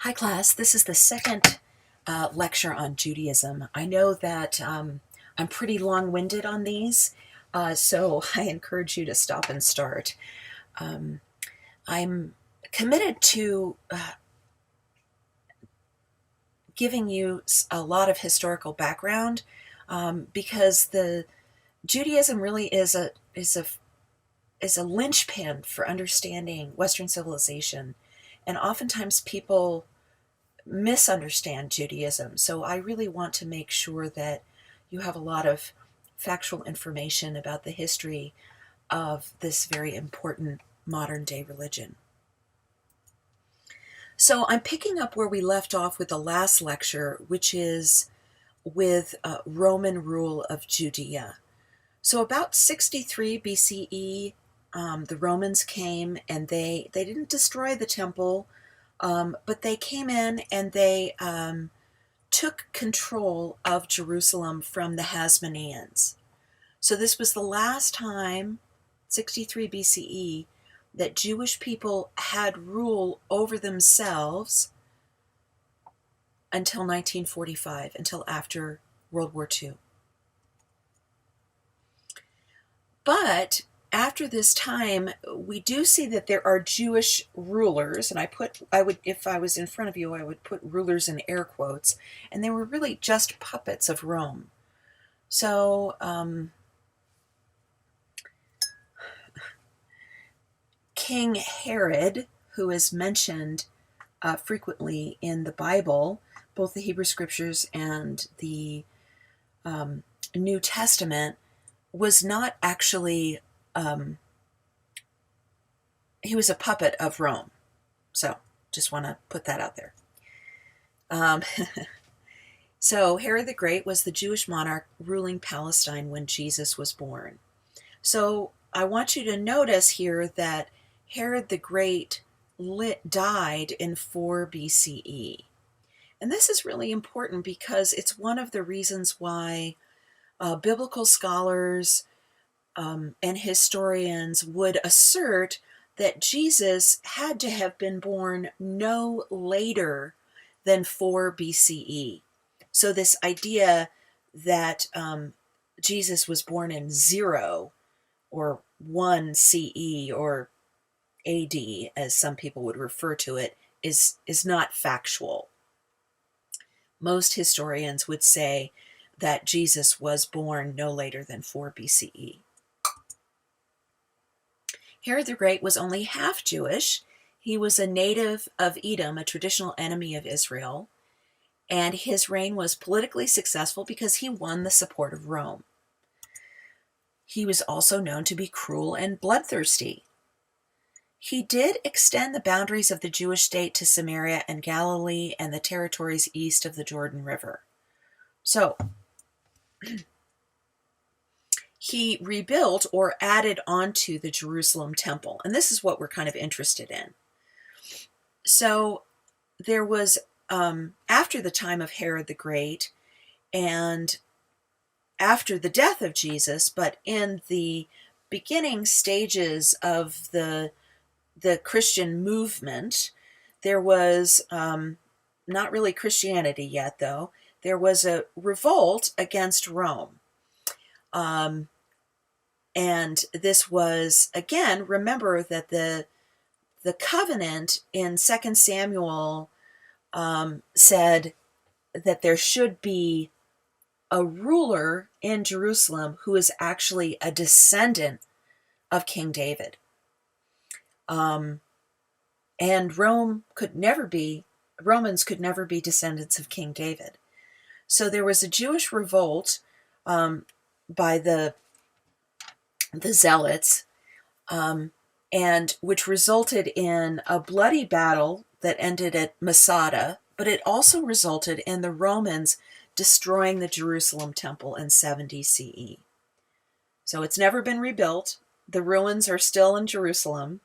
Hi class, this is the second lecture on Judaism. I know that I'm pretty long-winded on these, so I encourage you to stop and start. I'm committed to giving you a lot of historical background because the Judaism really is a linchpin for understanding Western civilization, and oftentimes people misunderstand Judaism. So I really want to make sure that you have a lot of factual information about the history of this very important modern day religion. So I'm picking up where we left off with the last lecture, which is with Roman rule of Judea. So about 63 BCE, the Romans came and they didn't destroy the temple, but they came in and they took control of Jerusalem from the Hasmoneans. So this was the last time, 63 BCE, that Jewish people had rule over themselves until 1945, until after World War II. But after this time, we do see that there are Jewish rulers, and if I was in front of you, I would put rulers in air quotes, and they were really just puppets of Rome. So, King Herod, who is mentioned frequently in the Bible, both the Hebrew Scriptures and the New Testament, was not actually, he was a puppet of Rome. So, just want to put that out there. So, Herod the Great was the Jewish monarch ruling Palestine when Jesus was born. So, I want you to notice here that Herod the Great died in 4 BCE. And this is really important because it's one of the reasons why biblical scholars and historians would assert that Jesus had to have been born no later than 4 BCE. So this idea that Jesus was born in 0 or 1 CE or AD, as some people would refer to it, is not factual. Most historians would say that Jesus was born no later than 4 BCE. Herod the Great was only half Jewish. He was a native of Edom, a traditional enemy of Israel, and his reign was politically successful because he won the support of Rome. He was also known to be cruel and bloodthirsty. He did extend the boundaries of the Jewish state to Samaria and Galilee and the territories east of the Jordan River. So, he rebuilt or added onto the Jerusalem temple. And this is what we're kind of interested in. So there was, after the time of Herod the Great and after the death of Jesus, but in the beginning stages of the Christian movement, there was, not really Christianity yet though, there was a revolt against Rome. And this was, again, remember that the covenant in 2 Samuel said that there should be a ruler in Jerusalem who is actually a descendant of King David. And Romans could never be descendants of King David. So there was a Jewish revolt by the Zealots, and which resulted in a bloody battle that ended at Masada, but it also resulted in the Romans destroying the Jerusalem temple in 70 CE. So it's never been rebuilt. The ruins are still in Jerusalem.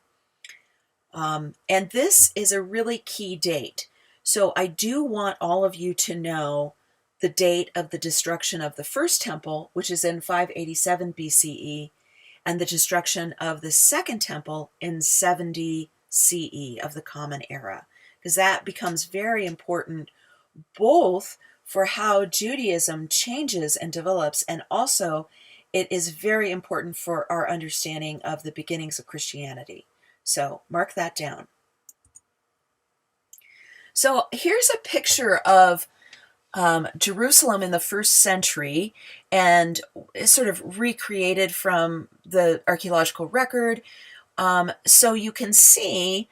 And this is a really key date. So I do want all of you to know the date of the destruction of the first temple, which is in 587 BCE, and the destruction of the second temple in 70 CE of the Common Era, because that becomes very important both for how Judaism changes and develops, and also it is very important for our understanding of the beginnings of Christianity. So mark that down. So here's a picture of Jerusalem in the first century, and it's sort of recreated from the archaeological record. So you can see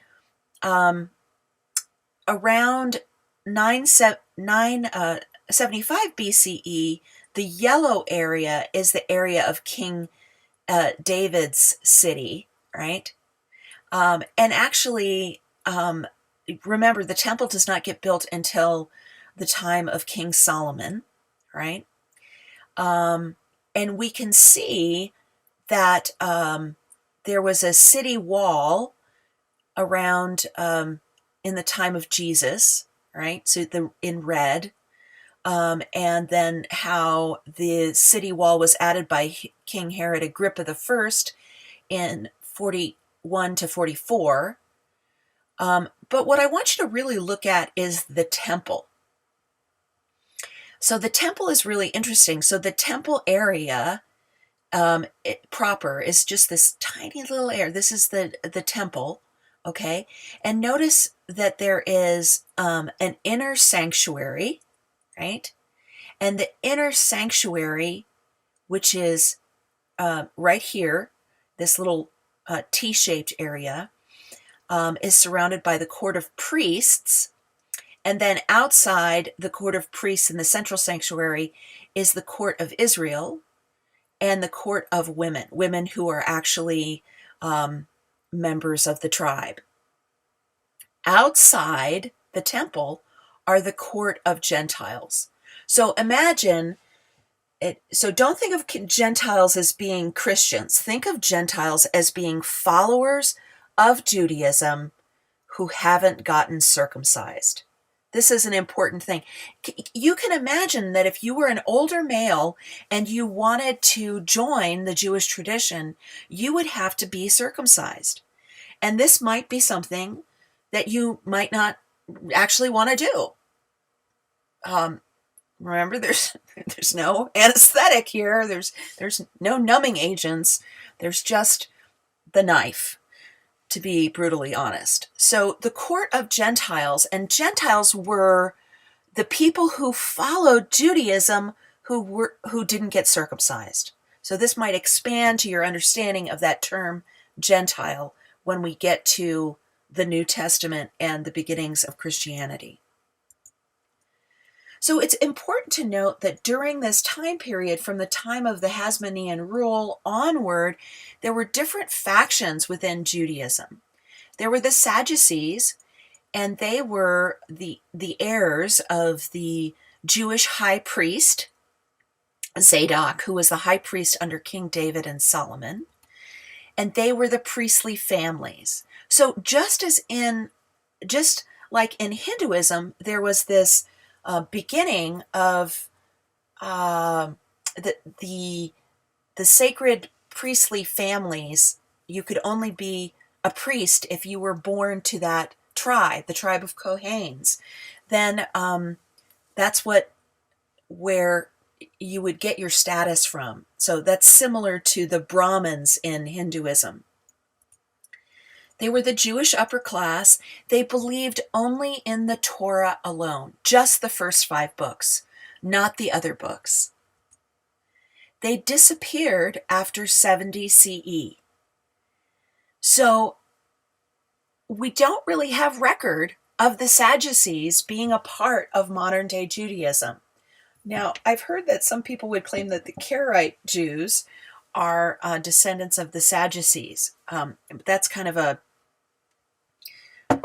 around 975 BCE, the yellow area is the area of King David's city, right? And actually, remember, the temple does not get built until the time of King Solomon, right? And we can see that there was a city wall around in the time of Jesus, right? So in red, and then how the city wall was added by King Herod Agrippa I in 41 to 44. But what I want you to really look at is the temple. So the temple is really interesting. So the temple area proper is just this tiny little area. This is the temple, okay? And notice that there is an inner sanctuary, right? And the inner sanctuary, which is right here, this little T-shaped area, is surrounded by the court of priests. And then outside the court of priests in the central sanctuary is the court of Israel and the court of women, women who are actually members of the tribe. Outside the temple are the court of Gentiles. So imagine it. So don't think of Gentiles as being Christians. Think of Gentiles as being followers of Judaism who haven't gotten circumcised. This is an important thing. You can imagine that if you were an older male and you wanted to join the Jewish tradition, you would have to be circumcised. And this might be something that you might not actually want to do. Remember, there's no anesthetic here. There's no numbing agents. There's just the knife, to be brutally honest. So the court of Gentiles, and Gentiles were the people who followed Judaism who didn't get circumcised. So this might expand to your understanding of that term Gentile when we get to the New Testament and the beginnings of Christianity. So it's important to note that during this time period, from the time of the Hasmonean rule onward, there were different factions within Judaism. There were the Sadducees, and they were the heirs of the Jewish high priest, Zadok, who was the high priest under King David and Solomon. And they were the priestly families. So just like in Hinduism, there was this beginning of the sacred priestly families. You could only be a priest if you were born to that tribe, the tribe of Kohanes. Then that's where you would get your status from. So that's similar to the Brahmins in Hinduism. They were the Jewish upper class. They believed only in the Torah alone, just the first 5 books, not the other books. They disappeared after 70 CE. So we don't really have record of the Sadducees being a part of modern day Judaism. Now, I've heard that some people would claim that the Karaite Jews are descendants of the Sadducees. That's kind of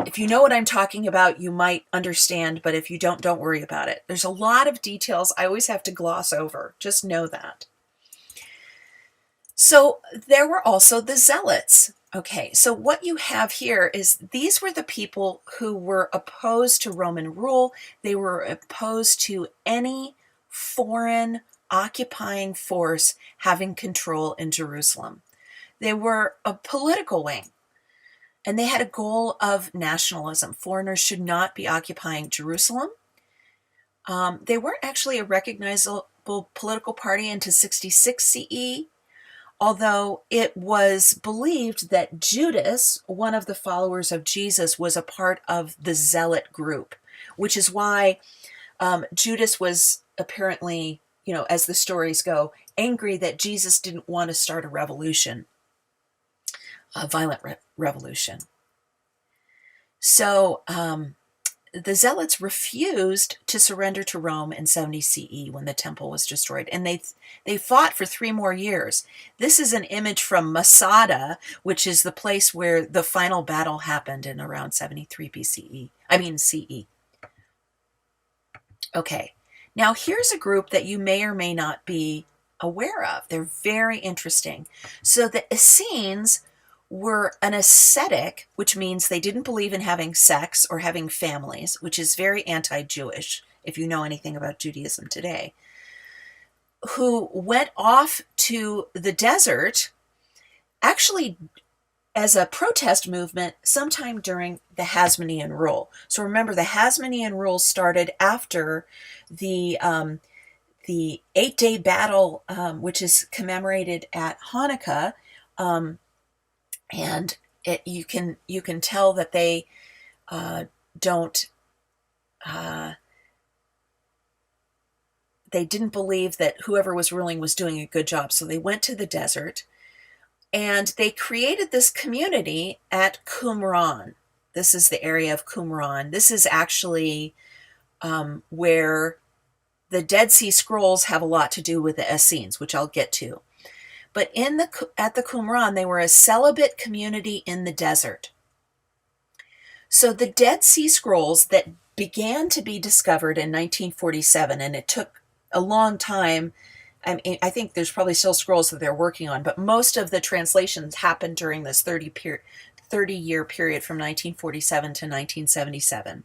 if you know what I'm talking about, you might understand, but if you don't worry about it. There's a lot of details I always have to gloss over. Just know that. So there were also the Zealots. Okay, so what you have here is these were the people who were opposed to Roman rule. They were opposed to any foreign occupying force having control in Jerusalem. They were a political wing. And they had a goal of nationalism. Foreigners should not be occupying Jerusalem. They weren't actually a recognizable political party until 66 CE, although it was believed that Judas, one of the followers of Jesus, was a part of the zealot group, which is why Judas was apparently, as the stories go, angry that Jesus didn't want to start a revolution, a violent revolution. So the Zealots refused to surrender to Rome in 70 CE when the temple was destroyed, and they fought for 3 more years. This is an image from Masada, which is the place where the final battle happened in around 73 CE. Okay, now here's a group that you may or may not be aware of. They're very interesting. So the Essenes were an ascetic, which means they didn't believe in having sex or having families, which is very anti-Jewish, if you know anything about Judaism today, who went off to the desert, actually as a protest movement sometime during the Hasmonean rule. So remember, the Hasmonean rule started after the 8-day battle, which is commemorated at Hanukkah, and you can tell that they they didn't believe that whoever was ruling was doing a good job. So they went to the desert and they created this community at Qumran. This is the area of Qumran. This is actually where the Dead Sea Scrolls have a lot to do with the Essenes, which I'll get to. But at the Qumran, they were a celibate community in the desert. So the Dead Sea Scrolls that began to be discovered in 1947, and it took a long time. I think there's probably still scrolls that they're working on, but most of the translations happened during this 30-year period from 1947 to 1977.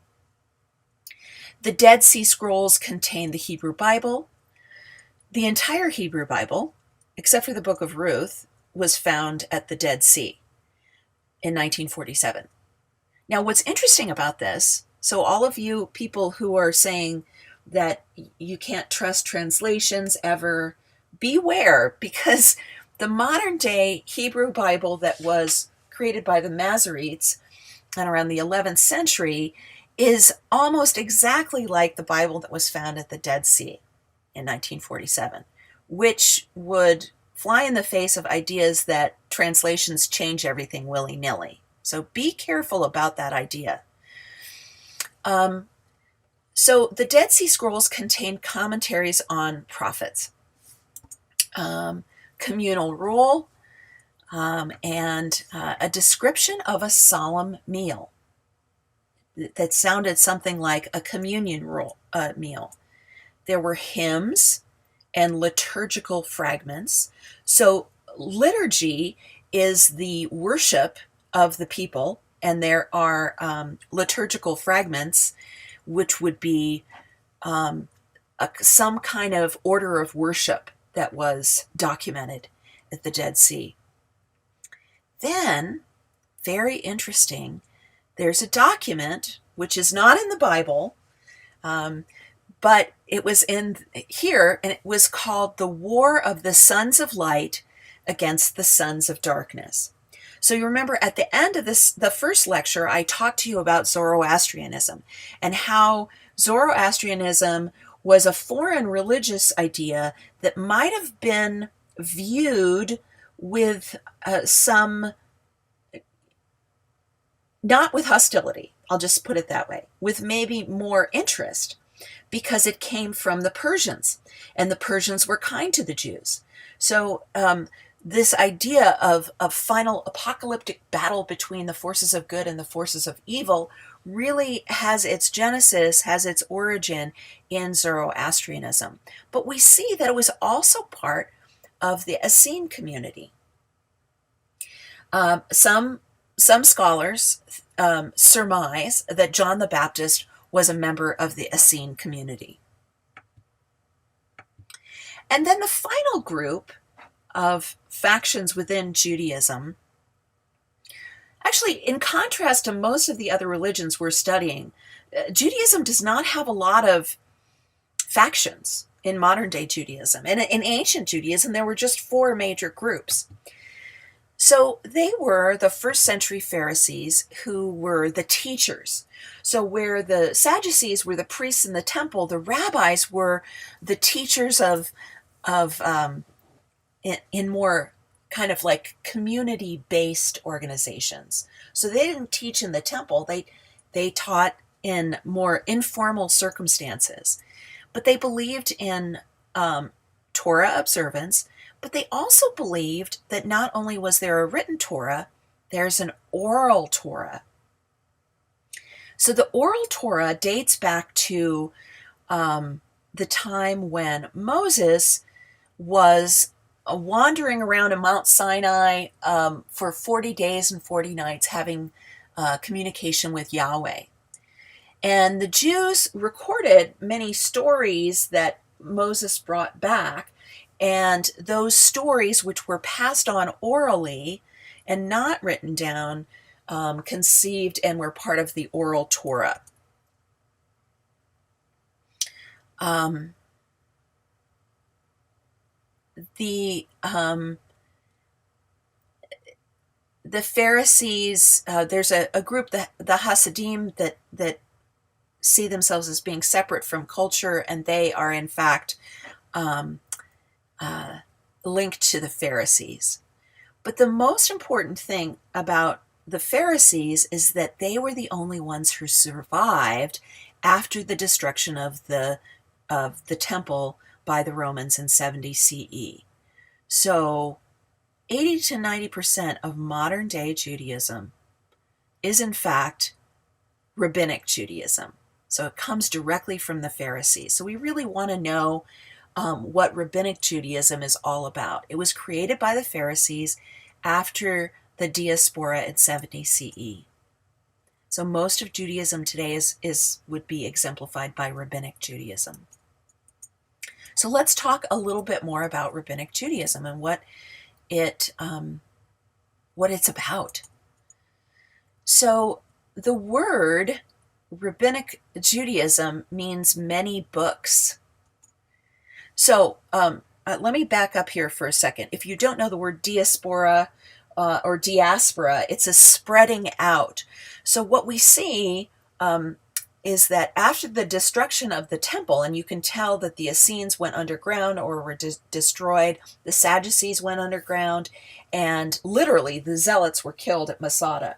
The Dead Sea Scrolls contain the Hebrew Bible. The entire Hebrew Bible, except for the Book of Ruth, was found at the Dead Sea in 1947. Now, what's interesting about this, so all of you people who are saying that you can't trust translations ever, beware, because the modern day Hebrew Bible that was created by the Masoretes and around the 11th century is almost exactly like the Bible that was found at the Dead Sea in 1947, which would fly in the face of ideas that translations change everything willy-nilly. So be careful about that idea. So the Dead Sea Scrolls contain commentaries on prophets, communal rule, and a description of a solemn meal that sounded something like a communion meal. There were hymns and liturgical fragments. So liturgy is the worship of the people, and there are liturgical fragments, which would be some kind of order of worship that was documented at the Dead Sea. Then, very interesting, there's a document which is not in the Bible, but it was in here, and it was called The War of the Sons of Light Against the Sons of Darkness. So you remember at the end of the first lecture, I talked to you about Zoroastrianism and how Zoroastrianism was a foreign religious idea that might have been viewed with not with hostility, I'll just put it that way, with maybe more interest, because it came from the Persians, and the Persians were kind to the Jews. So this idea of a final apocalyptic battle between the forces of good and the forces of evil really has its genesis, has its origin in Zoroastrianism. But we see that it was also part of the Essene community. Some scholars surmise that John the Baptist was a member of the Essene community. And then the final group of factions within Judaism Actually, in contrast to most of the other religions we're studying, Judaism does not have a lot of factions in modern day Judaism. And in ancient Judaism, there were just four major groups. So they were the first century Pharisees, who were the teachers. So where the Sadducees were the priests in the temple, the rabbis were the teachers of in more kind of like community-based organizations. So they didn't teach in the temple. They taught in more informal circumstances. But they believed in Torah observance, but they also believed that not only was there a written Torah, there's an oral Torah. So the oral Torah dates back to the time when Moses was wandering around in Mount Sinai for 40 days and 40 nights having communication with Yahweh. And the Jews recorded many stories that Moses brought back, and those stories, which were passed on orally and not written down, conceived and were part of the oral Torah. The Pharisees, there's a group, the Hasidim, that see themselves as being separate from culture, and they are in fact linked to the Pharisees. But the most important thing about the Pharisees is that they were the only ones who survived after the destruction of the temple by the Romans in 70 CE. So 80 to 90% of modern day Judaism is in fact rabbinic Judaism. So it comes directly from the Pharisees. So we really want to know what rabbinic Judaism is all about. It was created by the Pharisees after the diaspora in 70 CE. So most of Judaism today would be exemplified by rabbinic Judaism. So let's talk a little bit more about rabbinic Judaism and what it's about. So the word rabbinic Judaism means many books. So let me back up here for a second. If you don't know the word diaspora or diaspora, it's a spreading out. So what we see is that after the destruction of the temple, and you can tell that the Essenes went underground or were destroyed, the Sadducees went underground, and literally the Zealots were killed at Masada,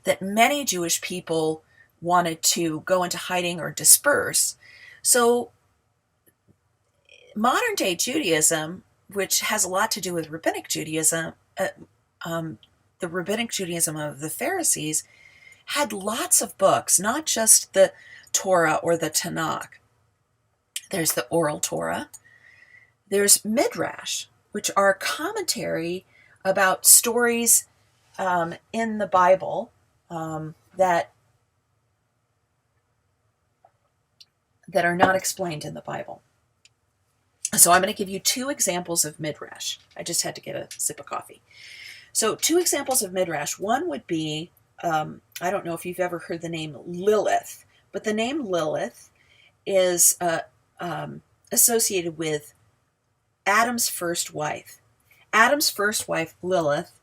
that many Jewish people wanted to go into hiding or disperse. So modern day Judaism, which has a lot to do with rabbinic Judaism, the rabbinic Judaism of the Pharisees, had lots of books, not just the Torah or the Tanakh. There's the oral Torah. There's Midrash, which are commentary about stories in the Bible that are not explained in the Bible. So I'm going to give you two examples of Midrash. I just had to get a sip of coffee. So two examples of Midrash. One would be, I don't know if you've ever heard the name Lilith, but the name Lilith is associated with Adam's first wife. Adam's first wife, Lilith,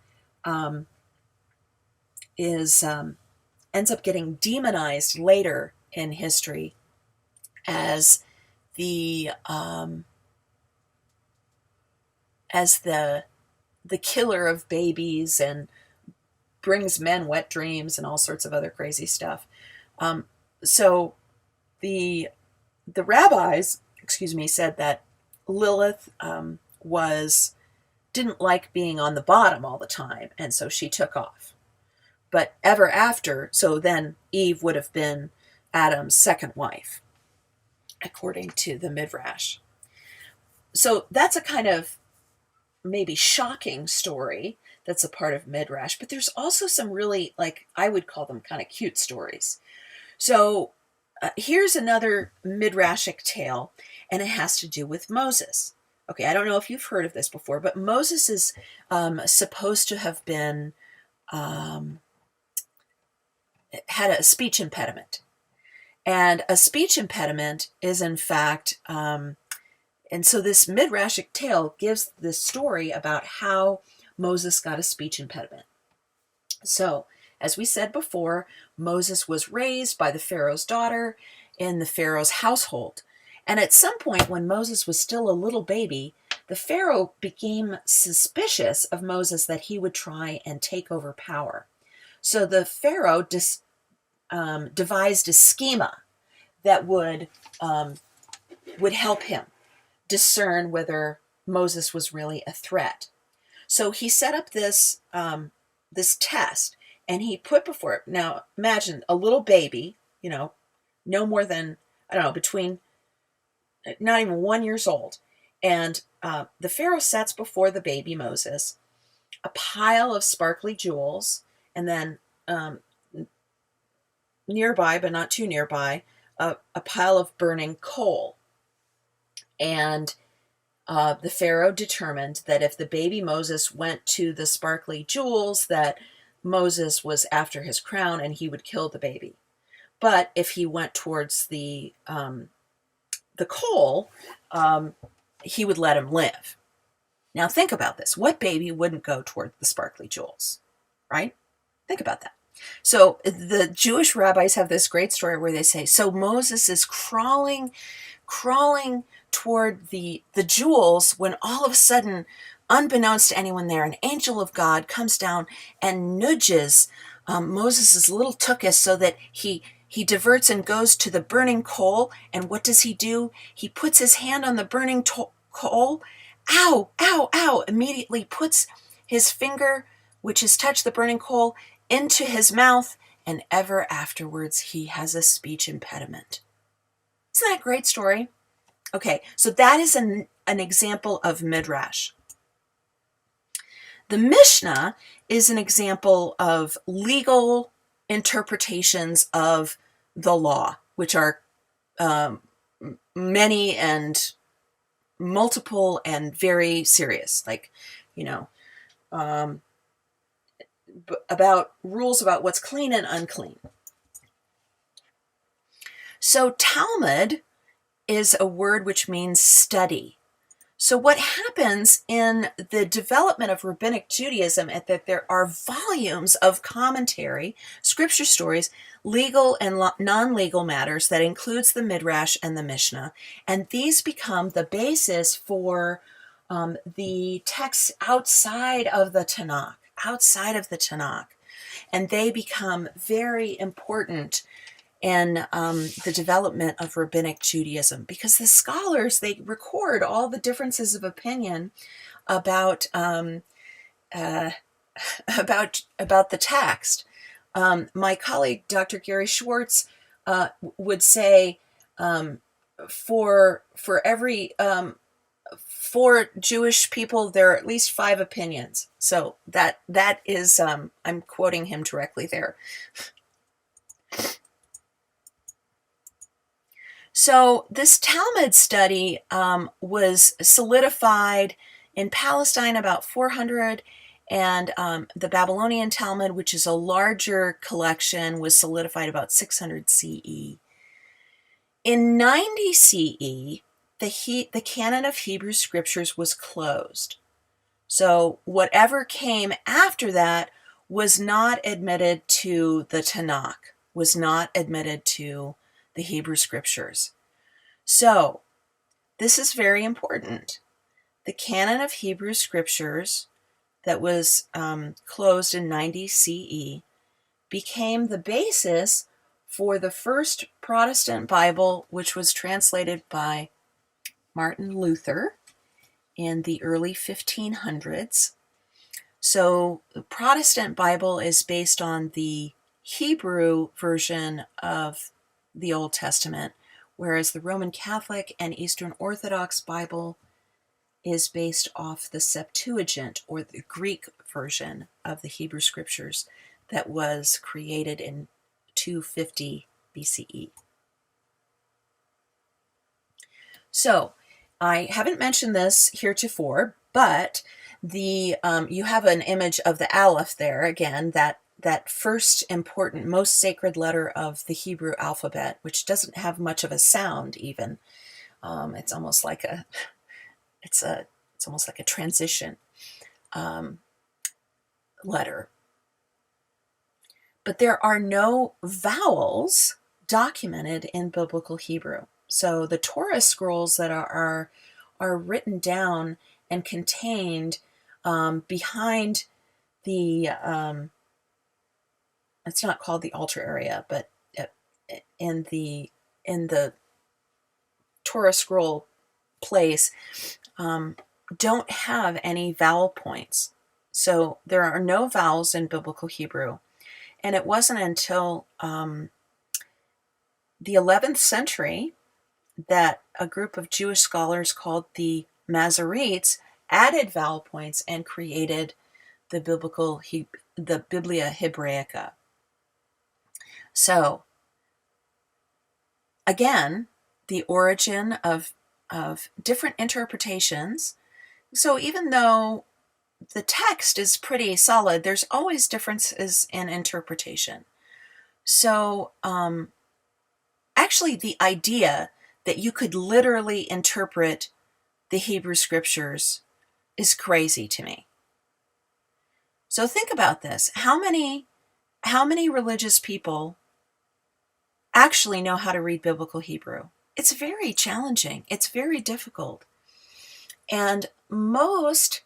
ends up getting demonized later in history as the killer of babies and brings men wet dreams and all sorts of other crazy stuff. So the rabbis, said that Lilith didn't like being on the bottom all the time, and so she took off. But ever after, so then Eve would have been Adam's second wife, according to the Midrash. So that's a kind of maybe shocking story that's a part of Midrash, but there's also some really, I would call them kind of cute stories. So here's another Midrashic tale, and it has to do with Moses. Okay, I don't know if you've heard of this before, but Moses is supposed to have been had a speech impediment. And a speech impediment is, in fact, and so this midrashic tale gives this story about how Moses got a speech impediment. So, as we said before, Moses was raised by the Pharaoh's daughter in the Pharaoh's household. And at some point, when Moses was still a little baby, the Pharaoh became suspicious of Moses that he would try and take over power. So the Pharaoh devised a schema that would help him discern whether Moses was really a threat. So he set up this test, and he put before it. Now imagine a little baby, no more than, I don't know, between not even 1 year old, and the Pharaoh sets before the baby Moses a pile of sparkly jewels, and then nearby, but not too nearby, a pile of burning coal. And the Pharaoh determined that if the baby Moses went to the sparkly jewels, that Moses was after his crown and he would kill the baby. But if he went towards the coal, he would let him live. Now think about this. What baby wouldn't go toward the sparkly jewels, right? Think about that. So the Jewish rabbis have this great story where they say, so Moses is crawling toward the jewels when all of a sudden, unbeknownst to anyone there, an angel of God comes down and nudges Moses' little tuchus so that he diverts and goes to the burning coal. And what does he do? He puts his hand on the burning coal. Ow, ow, ow. Immediately puts his finger, which has touched the burning coal, into his mouth. And ever afterwards, he has a speech impediment. Isn't that a great story? Okay, so that is an example of midrash. The Mishnah is an example of legal interpretations of the law, which are many and multiple and very serious, like, about rules about what's clean and unclean. So Talmud is a word which means study. So what happens in the development of rabbinic Judaism is that there are volumes of commentary, scripture stories, legal and non-legal matters that includes the Midrash and the Mishnah, and these become the basis for the texts outside of the Tanakh, and they become very important in the development of rabbinic Judaism, because the scholars, they record all the differences of opinion about the text. My colleague, Dr. Gary Schwartz, would say for every 4 Jewish people, there are at least 5 opinions. So that is, I'm quoting him directly there. So this Talmud study was solidified in Palestine about 400, and the Babylonian Talmud, which is a larger collection, was solidified about 600 CE. In 90 CE, the canon of Hebrew scriptures was closed. So whatever came after that was not admitted to the Tanakh, was not admitted to the Hebrew scriptures. So this is very important. The canon of Hebrew scriptures that was closed in 90 CE became the basis for the first Protestant Bible, which was translated by Martin Luther in the early 1500s. So the Protestant Bible is based on the Hebrew version of the Old Testament, whereas the Roman Catholic and Eastern Orthodox Bible is based off the Septuagint, or the Greek version of the Hebrew scriptures that was created in 250 BCE. So I haven't mentioned this heretofore, but You have an image of the Aleph there again, that first important, most sacred letter of the Hebrew alphabet, which doesn't have much of a sound even. It's almost like it's almost like a transition um, letter. But there are no vowels documented in biblical Hebrew. So the Torah scrolls that are written down and contained behind the it's not called the altar area, but in the Torah scroll place, don't have any vowel points. So there are no vowels in biblical Hebrew. And it wasn't until the 11th century that a group of Jewish scholars called the Masoretes added vowel points and created the the Biblia Hebraica. So again, the origin of different interpretations. So even though the text is pretty solid, there's always differences in interpretation. So actually the idea that you could literally interpret the Hebrew scriptures is crazy to me. So think about this. How many religious people actually know how to read biblical Hebrew? It's very challenging. It's very difficult. And most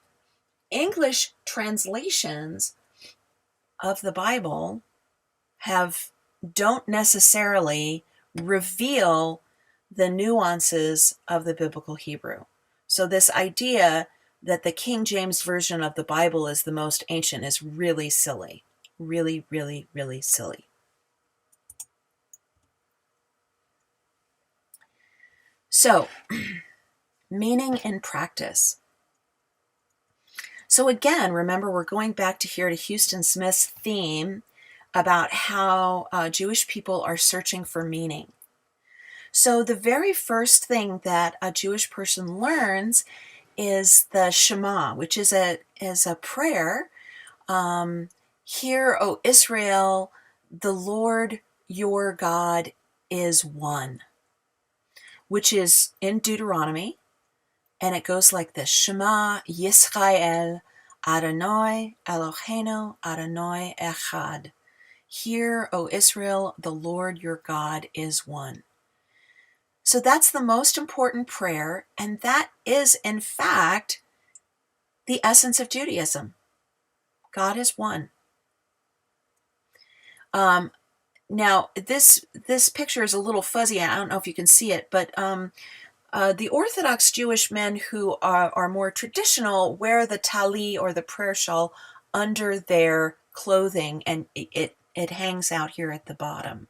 English translations of the Bible don't necessarily reveal the nuances of the biblical Hebrew. So this idea that the King James Version of the Bible is the most ancient is really silly. Really, really, really silly. So, meaning in practice. So again, remember, we're going back to Houston Smith's theme about how Jewish people are searching for meaning. So the very first thing that a Jewish person learns is the Shema, which is a prayer. Hear, O Israel, the Lord your God is one, which is in Deuteronomy, and it goes like this: Shema Yisrael, Adonai Eloheinu, Adonai Echad. Hear, O Israel, the Lord your God is one. So that's the most important prayer, and that is, in fact, the essence of Judaism. God is one. Now, this picture is a little fuzzy. I don't know if you can see it, but the Orthodox Jewish men who are more traditional wear the tali, or the prayer shawl, under their clothing, and it hangs out here at the bottom.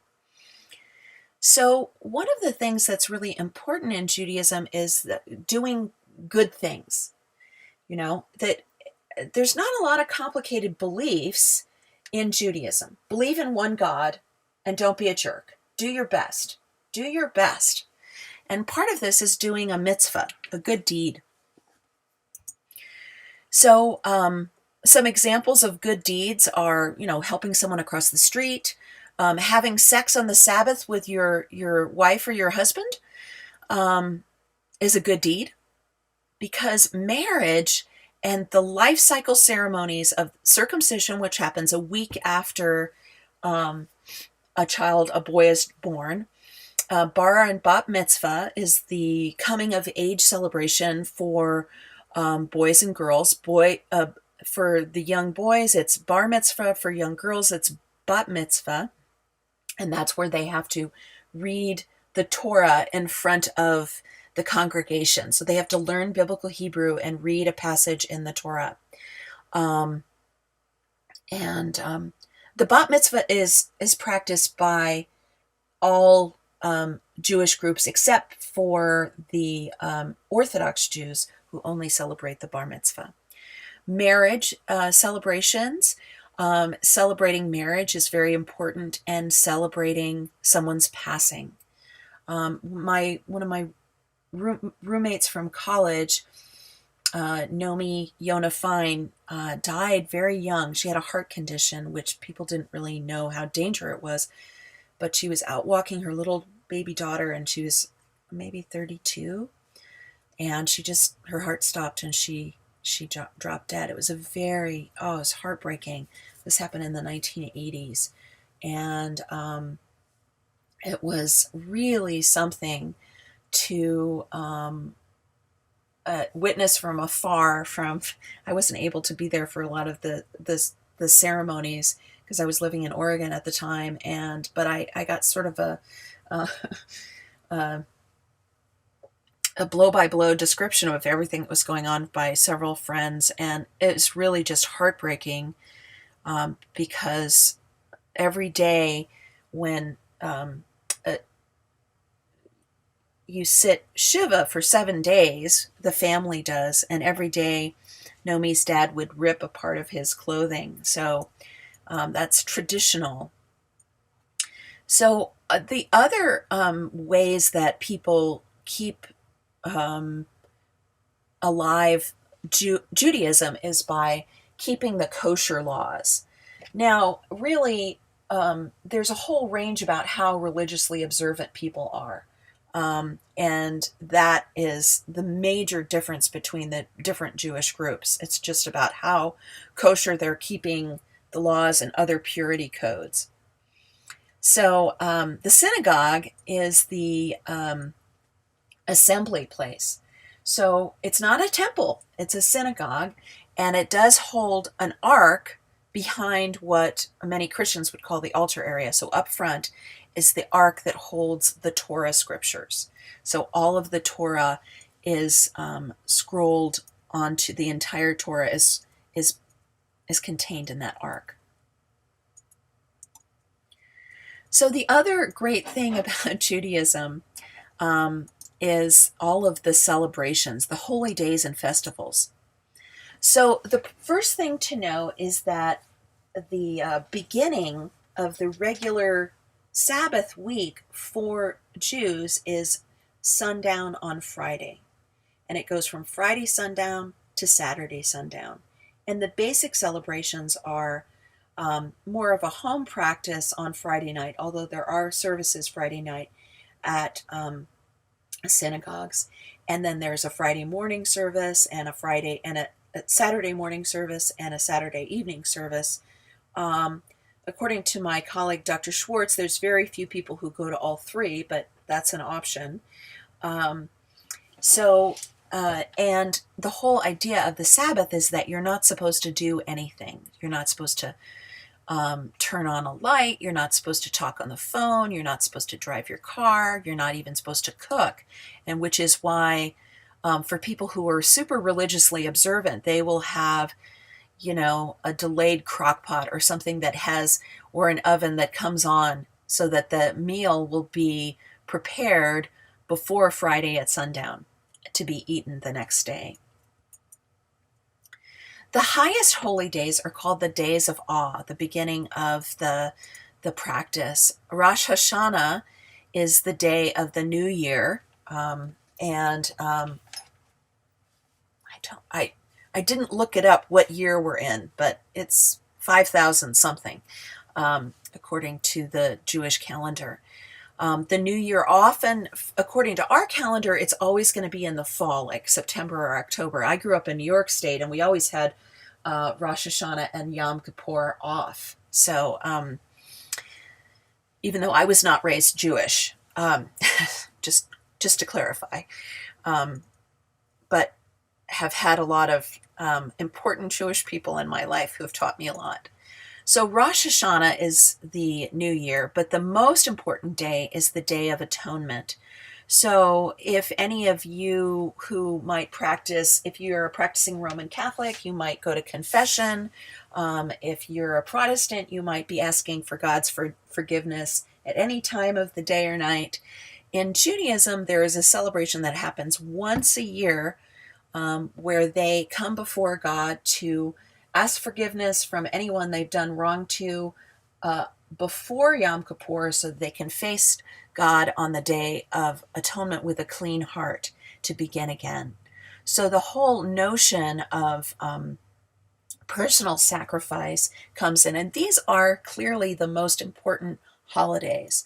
So one of the things that's really important in Judaism is doing good things. You know, that there's not a lot of complicated beliefs in Judaism. Believe in one God and don't be a jerk. Do your best. Do your best. And part of this is doing a mitzvah, a good deed. So some examples of good deeds are, helping someone across the street, having sex on the Sabbath with your wife or your husband is a good deed, because marriage and the life cycle ceremonies of circumcision, which happens a week after a boy is born, bar and bat mitzvah is the coming of age celebration for boys and girls. For the young boys, it's bar mitzvah. For young girls, it's bat mitzvah. And that's where they have to read the Torah in front of the congregation. So they have to learn biblical Hebrew and read a passage in the Torah. The bat mitzvah is practiced by all Jewish groups except for the Orthodox Jews, who only celebrate the bar mitzvah. Marriage celebrations. Celebrating marriage is very important, and celebrating someone's passing. One of my roommates from college Nomi Yona Fine died very young. She had a heart condition, which people didn't really know how dangerous it was, but she was out walking her little baby daughter, and she was maybe 32, and her heart stopped, and she dropped dead. It was it was heartbreaking. This happened in the 1980s, and it was really something to witness from afar. I wasn't able to be there for a lot of the ceremonies because I was living in Oregon at the time, but I got sort of a a blow-by-blow description of everything that was going on by several friends, and it's really just heartbreaking, because every day when you sit Shiva for 7 days, the family does, and every day Nomi's dad would rip a part of his clothing. So that's traditional. So the other ways that people keep alive Judaism is by keeping the kosher laws. Now, really, there's a whole range about how religiously observant people are. And that is the major difference between the different Jewish groups. It's just about how kosher they're keeping the laws and other purity codes. So the synagogue is the assembly place. So it's not a temple, it's a synagogue, and it does hold an ark behind what many Christians would call the altar area. So up front is the ark that holds the Torah scriptures. So all of the Torah is scrolled onto the entire Torah is contained in that ark. So the other great thing about Judaism is all of the celebrations, the holy days and festivals. So the first thing to know is that the beginning of the regular Sabbath week for Jews is sundown on Friday. And it goes from Friday sundown to Saturday sundown. And the basic celebrations are more of a home practice on Friday night, although there are services Friday night at synagogues. And then there's a Friday morning service and a Saturday morning service and a Saturday evening service. According to my colleague, Dr. Schwartz, there's very few people who go to all three, but that's an option. And the whole idea of the Sabbath is that you're not supposed to do anything. You're not supposed to turn on a light. You're not supposed to talk on the phone. You're not supposed to drive your car. You're not even supposed to cook. And which is why for people who are super religiously observant, they will have a delayed crock pot or something or an oven that comes on so that the meal will be prepared before Friday at sundown to be eaten the next day. The highest holy days are called the days of awe, the beginning of the practice. Rosh Hashanah is the day of the new year, I didn't look it up what year we're in, but it's 5,000 something, according to the Jewish calendar. The new year often, according to our calendar, it's always going to be in the fall, like September or October. I grew up in New York State, and we always had Rosh Hashanah and Yom Kippur off. So even though I was not raised Jewish, just to clarify, but have had a lot of important Jewish people in my life who have taught me a lot. So Rosh Hashanah is the new year, but the most important day is the Day of Atonement. So if any of you who might practice, if you're a practicing Roman Catholic, you might go to confession. If you're a Protestant, you might be asking for God's forgiveness at any time of the day or night. In Judaism, there is a celebration that happens once a year where they come before God to ask forgiveness from anyone they've done wrong to before Yom Kippur so that they can face God on the Day of Atonement with a clean heart to begin again. So the whole notion of personal sacrifice comes in, and these are clearly the most important holidays.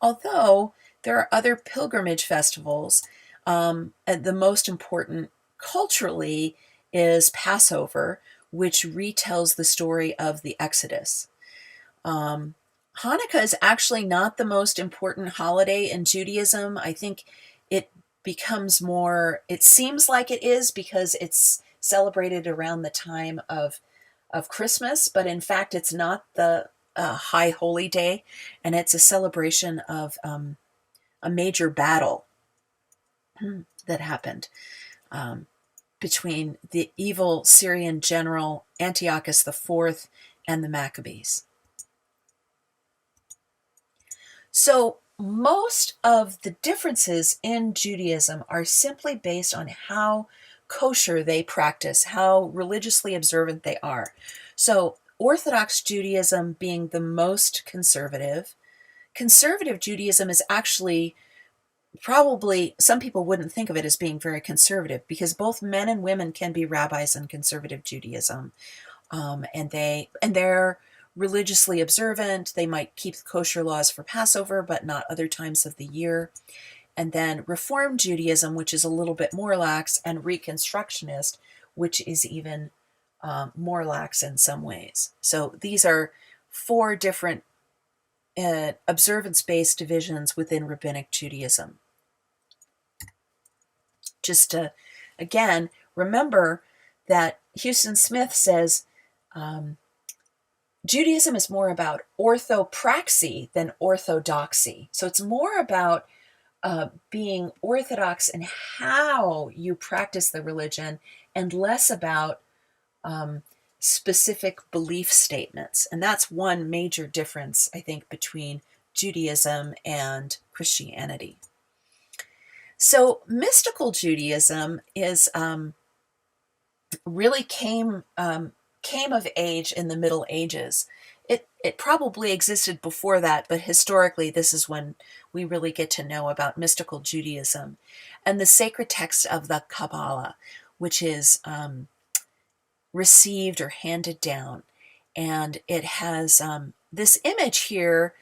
Although there are other pilgrimage festivals, the most important culturally is Passover, which retells the story of the Exodus. Um, Hanukkah is actually not the most important holiday in Judaism. I think it becomes more, it seems like it is because it's celebrated around the time of Christmas, but in fact, it's not the high holy day, and it's a celebration of a major battle that happened um, between the evil Syrian general Antiochus IV and the Maccabees. So most of the differences in Judaism are simply based on how kosher they practice, how religiously observant they are. So Orthodox Judaism being the most conservative, conservative Judaism is actually probably, some people wouldn't think of it as being very conservative because both men and women can be rabbis in conservative Judaism. And they're religiously observant. They might keep kosher laws for Passover, but not other times of the year. And then Reform Judaism, which is a little bit more lax, and Reconstructionist, which is even more lax in some ways. So these are four different observance-based divisions within Rabbinic Judaism. Just to, again, remember that Houston Smith says, Judaism is more about orthopraxy than orthodoxy. So it's more about being orthodox in how you practice the religion and less about specific belief statements. And that's one major difference, I think, between Judaism and Christianity. So mystical Judaism is really came of age in the Middle Ages. It probably existed before that, but historically this is when we really get to know about mystical Judaism and the sacred text of the Kabbalah, which is received or handed down. And it has this image here.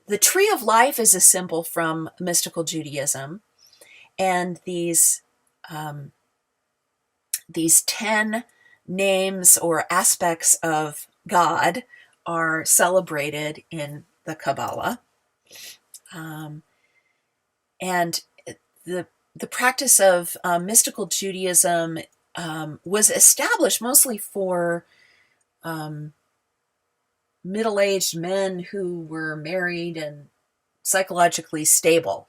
The tree of life is a symbol from mystical Judaism, and these 10 names or aspects of God are celebrated in the Kabbalah. And the practice of mystical Judaism was established mostly for middle-aged men who were married and psychologically stable.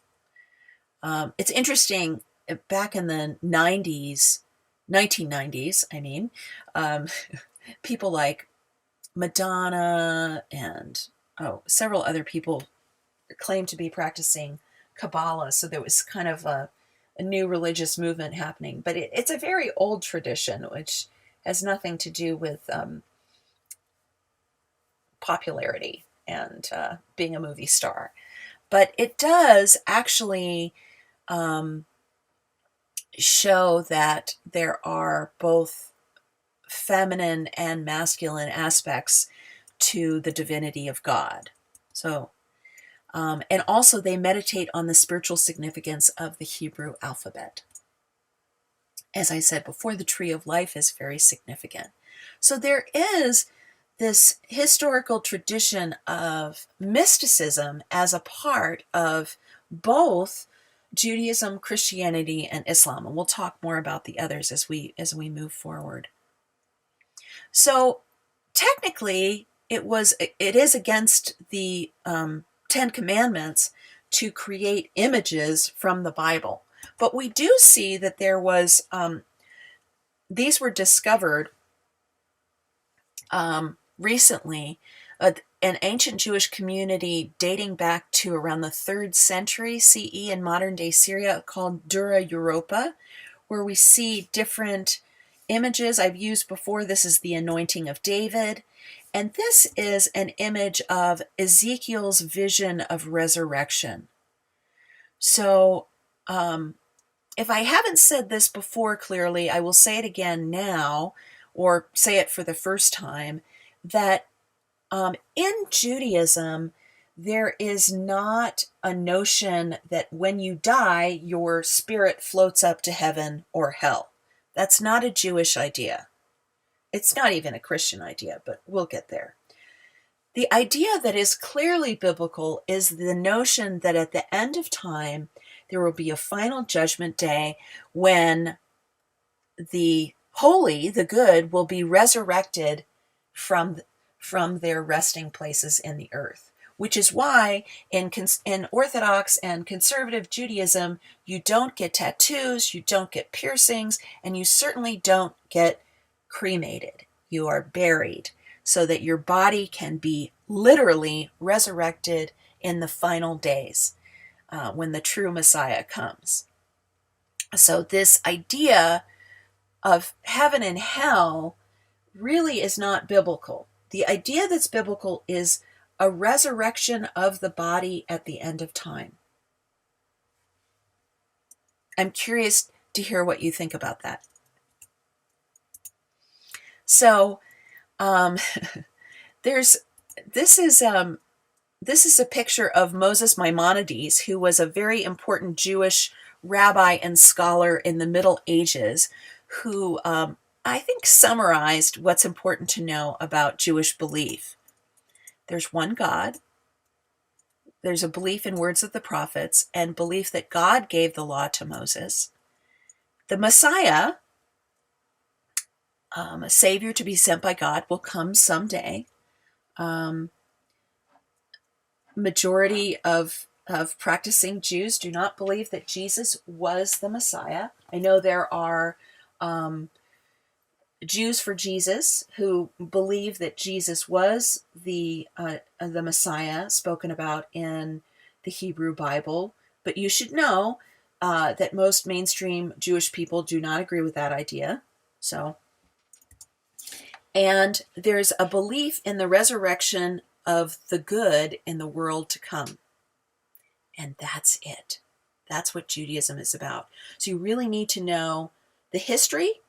It's interesting, back in the 1990s, I mean, people like Madonna and several other people claimed to be practicing Kabbalah, so there was kind of a new religious movement happening. But it's a very old tradition, which has nothing to do with popularity and being a movie star. But it does actually show that there are both feminine and masculine aspects to the divinity of God. So, and also they meditate on the spiritual significance of the Hebrew alphabet. As I said before, the tree of life is very significant. So there is this historical tradition of mysticism as a part of both Judaism, Christianity, and Islam. And we'll talk more about the others as we move forward. So technically, it is against the Ten Commandments to create images from the Bible. But we do see that there was, these were discovered recently, an ancient Jewish community dating back to around the 3rd century CE in modern-day Syria called Dura Europa, where we see different images I've used before. This is the anointing of David, and this is an image of Ezekiel's vision of resurrection. So if I haven't said this before clearly, I will say it again now, or say it for the first time, that in Judaism, there is not a notion that when you die, your spirit floats up to heaven or hell. That's not a Jewish idea. It's not even a Christian idea, but we'll get there. The idea that is clearly biblical is the notion that at the end of time, there will be a final judgment day when the holy, the good, will be resurrected from their resting places in the earth, which is why in Orthodox and conservative Judaism, you don't get tattoos, you don't get piercings, and you certainly don't get cremated. You are buried so that your body can be literally resurrected in the final days when the true Messiah comes. So this idea of heaven and hell really is not biblical. The idea that's biblical is a resurrection of the body at the end of time. I'm curious to hear what you think about that. So, this is a picture of Moses Maimonides, who was a very important Jewish rabbi and scholar in the Middle Ages, who I think summarized what's important to know about Jewish belief. There's one God. There's a belief in words of the prophets and belief that God gave the law to Moses. The Messiah, a savior to be sent by God, will come someday. Majority of practicing Jews do not believe that Jesus was the Messiah. I know there are Jews for Jesus who believe that Jesus was the Messiah spoken about in the Hebrew Bible, but you should know that most mainstream Jewish people do not agree with that idea. And there's a belief in the resurrection of the good in the world to come. And that's it. That's what Judaism is about. So you really need to know the history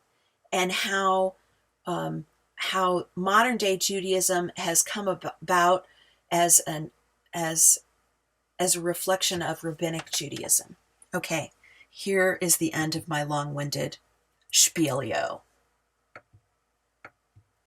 and how modern day Judaism has come about as a reflection of rabbinic Judaism. Okay, here is the end of my long-winded spielio.